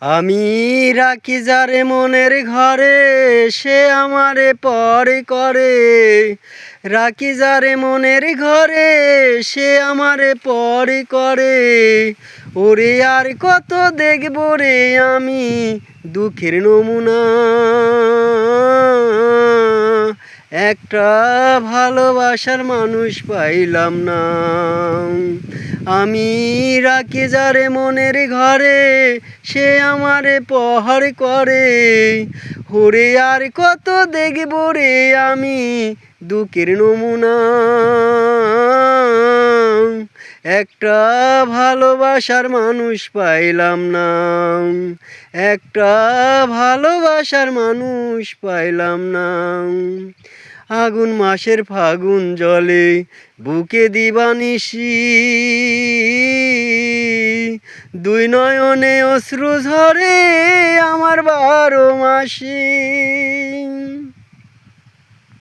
আমি রাখি যারে মনের ঘরে, সে আমারে পরে করে। রাখি যারে মনের ঘরে, সে আমারে পরে করে। ওরে আর কত দেখব রে আমি দুঃখের নমুনা। একটা ভালোবাসার মানুষ পাইলাম না। আমি রাখি যারে মনের ঘরে, সে আমারে পহর করে। ওরে আর কত দেখব রে আমি দুঃখের নমুনা। একটা ভালোবাসার মানুষ পাইলাম না। একটা ভালোবাসার মানুষ পাইলাম না। আগুন মাসের ফাগুন জলে বুকে দিবানিশি, দুই নয়নে অশ্রু ঝরে আমার 12 মাসি।